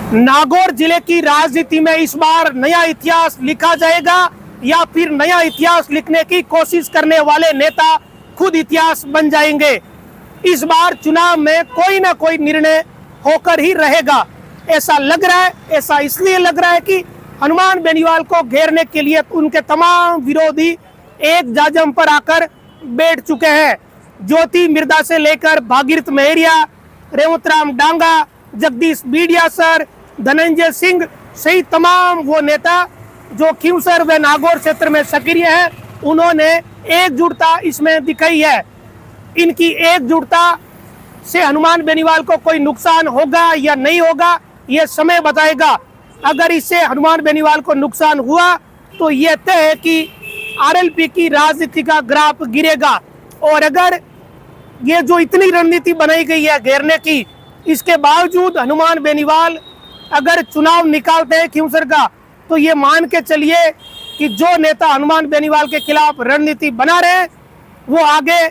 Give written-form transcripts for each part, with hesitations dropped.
नागौर जिले की राजनीति में इस बार नया इतिहास लिखा जाएगा या फिर नया इतिहास लिखने की कोशिश करने वाले नेता खुद इतिहास बन जाएंगे। इस बार चुनाव में कोई ना कोई निर्णय होकर ही रहेगा, ऐसा लग रहा है। ऐसा इसलिए लग रहा है कि हनुमान बेनीवाल को घेरने के लिए उनके तमाम विरोधी एक जाजम पर आकर बैठ चुके हैं। ज्योति मिर्धा से लेकर भागीरथ मेहरिया, रेवतराम डांगा, जगदीश बीडिया सर, धनंजय सिंह सहित तमाम वो नेता जो खींवसर व नागौर क्षेत्र में सक्रिय है, उन्होंने एकजुटता इसमें दिखाई है। इनकी एकजुटता से हनुमान बेनीवाल को कोई नुकसान होगा या नहीं होगा, ये समय बताएगा। अगर इससे हनुमान बेनीवाल को नुकसान हुआ तो ये तय है कि आरएलपी की राजनीति का ग्राफ गिरेगा। और अगर ये जो इतनी रणनीति बनाई गई है घेरने की, इसके बावजूद हनुमान बेनीवाल अगर चुनाव निकालते हैं खींवसर का, तो ये मान के चलिए कि जो नेता हनुमान बेनीवाल के खिलाफ रणनीति बना रहे हैं वो आगे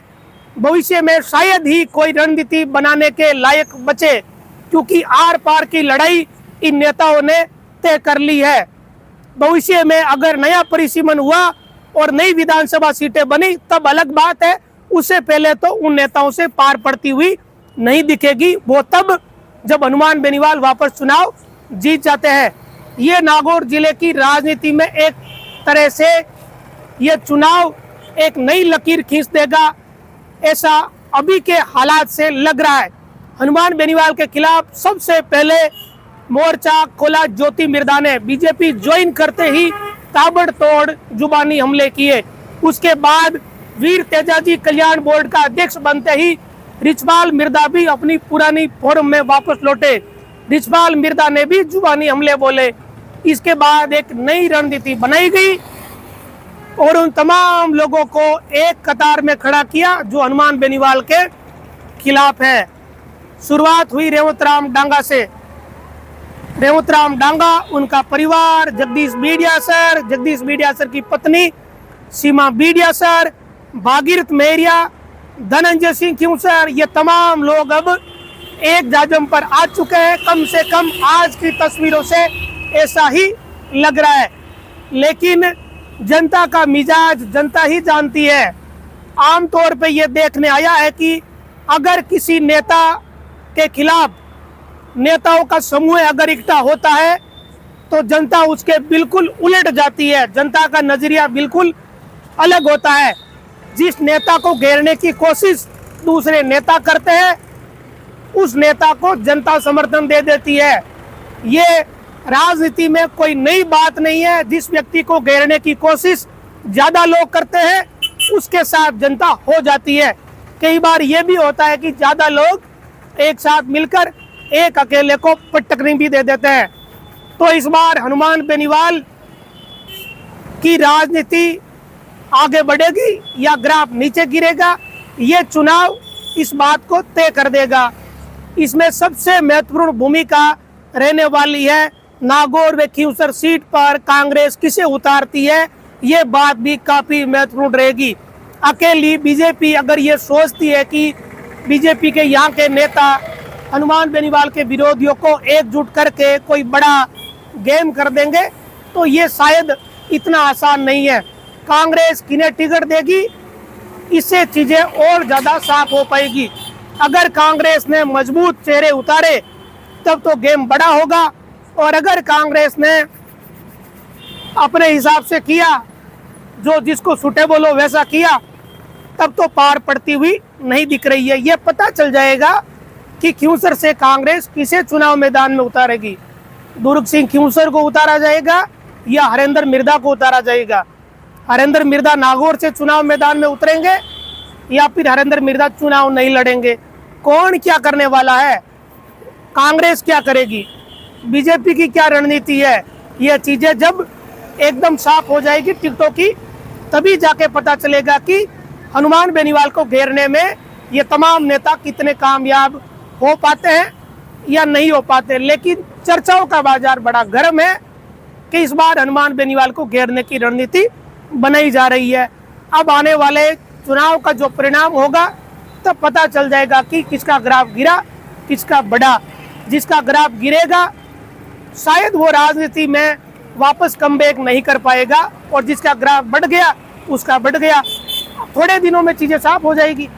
भविष्य में शायद ही कोई रणनीति बनाने के लायक बचे, क्योंकि आर पार की लड़ाई इन नेताओं ने तय कर ली है। भविष्य में अगर नया परिसीमन हुआ और नई विधानसभा सीटें बनी तब अलग बात है, उससे पहले तो उन नेताओं से पार पड़ती हुई नहीं दिखेगी। वो तब जब हनुमान बेनीवाल वापस चुनाव जीत जाते हैं। ये नागौर जिले की राजनीति में एक तरह से ये चुनाव एक नई लकीर खींच देगा, ऐसा अभी के हालात से लग रहा है। हनुमान बेनीवाल के खिलाफ सबसे पहले मोर्चा खोला ज्योति मिर्धा ने। बीजेपी ज्वाइन करते ही ताबड़तोड़ जुबानी हमले किए। उसके बाद वीर तेजाजी कल्याण बोर्ड का अध्यक्ष बनते ही रिछपाल मिर्धा भी अपनी पुरानी फॉर्म में वापस लौटे। रिछपाल मिर्धा ने भी जुबानी हमले बोले। इसके बाद एक नई रणनीति बनाई गई और उन तमाम लोगों को एक कतार में खड़ा किया जो हनुमान बेनीवाल के खिलाफ है। शुरुआत हुई रेवतराम डांगा से। रेवतराम डांगा, उनका परिवार, जगदीश बीडिया सर की पत्नी सीमा बीडिया सर, भागीरथ मेहरिया, धनंजय सिंह खींवसर, ये तमाम लोग अब एक जाजम पर आ चुके हैं। कम से कम आज की तस्वीरों से ऐसा ही लग रहा है। लेकिन जनता का मिजाज जनता ही जानती है। आमतौर पे ये देखने आया है कि अगर किसी नेता के खिलाफ नेताओं का समूह अगर इकट्ठा होता है तो जनता उसके बिल्कुल उलट जाती है। जनता का नजरिया बिल्कुल अलग होता है। जिस नेता को घेरने की कोशिश दूसरे नेता करते हैं, उस नेता को जनता समर्थन दे देती है। ये राजनीति में कोई नई बात नहीं है। जिस व्यक्ति को घेरने की कोशिश ज्यादा लोग करते हैं, उसके साथ जनता हो जाती है। कई बार ये भी होता है कि ज्यादा लोग एक साथ मिलकर एक अकेले को पटकनी भी दे देते हैं। तो इस बार हनुमान बेनीवाल की राजनीति आगे बढ़ेगी या ग्राफ नीचे गिरेगा, ये चुनाव इस बात को तय कर देगा। इसमें सबसे महत्वपूर्ण भूमिका रहने वाली है नागौर व खींवसर सीट पर कांग्रेस किसे उतारती है, ये बात भी काफी महत्वपूर्ण रहेगी। अकेली बीजेपी अगर ये सोचती है कि बीजेपी के यहाँ के नेता हनुमान बेनीवाल के विरोधियों को एकजुट करके कोई बड़ा गेम कर देंगे, तो ये शायद इतना आसान नहीं है। कांग्रेस किन्हें टिकट देगी, इससे चीजें और ज्यादा साफ हो पाएगी। अगर कांग्रेस ने मजबूत चेहरे उतारे तब तो गेम बड़ा होगा, और अगर कांग्रेस ने अपने हिसाब से किया, जो जिसको सुटेबल हो वैसा किया, तब तो पार पड़ती हुई नहीं दिख रही है। ये पता चल जाएगा कि खींवसर से कांग्रेस किसे चुनाव मैदान में उतारेगी। दुर्ग सिंह खींवसर को उतारा जाएगा या हरेंद्र मिर्धा को उतारा जाएगा। हरेंद्र मिर्धा नागौर से चुनाव मैदान में उतरेंगे या फिर हरेंद्र मिर्धा चुनाव नहीं लड़ेंगे। कौन क्या करने वाला है, कांग्रेस क्या करेगी, बीजेपी की क्या रणनीति है, ये चीजें जब एकदम साफ हो जाएगी टिकटों की, तभी जाके पता चलेगा कि हनुमान बेनीवाल को घेरने में ये तमाम नेता कितने कामयाब हो पाते हैं या नहीं हो पाते। लेकिन चर्चाओं का बाजार बड़ा गर्म है कि इस बार हनुमान बेनीवाल को घेरने की रणनीति बनाई जा रही है। अब आने वाले चुनाव का जो परिणाम होगा तब पता चल जाएगा कि किसका ग्राफ गिरा, किसका बढ़ा। जिसका ग्राफ गिरेगा शायद वो राजनीति में वापस कमबैक नहीं कर पाएगा और जिसका ग्राफ बढ़ गया उसका बढ़ गया। थोड़े दिनों में चीजें साफ हो जाएगी।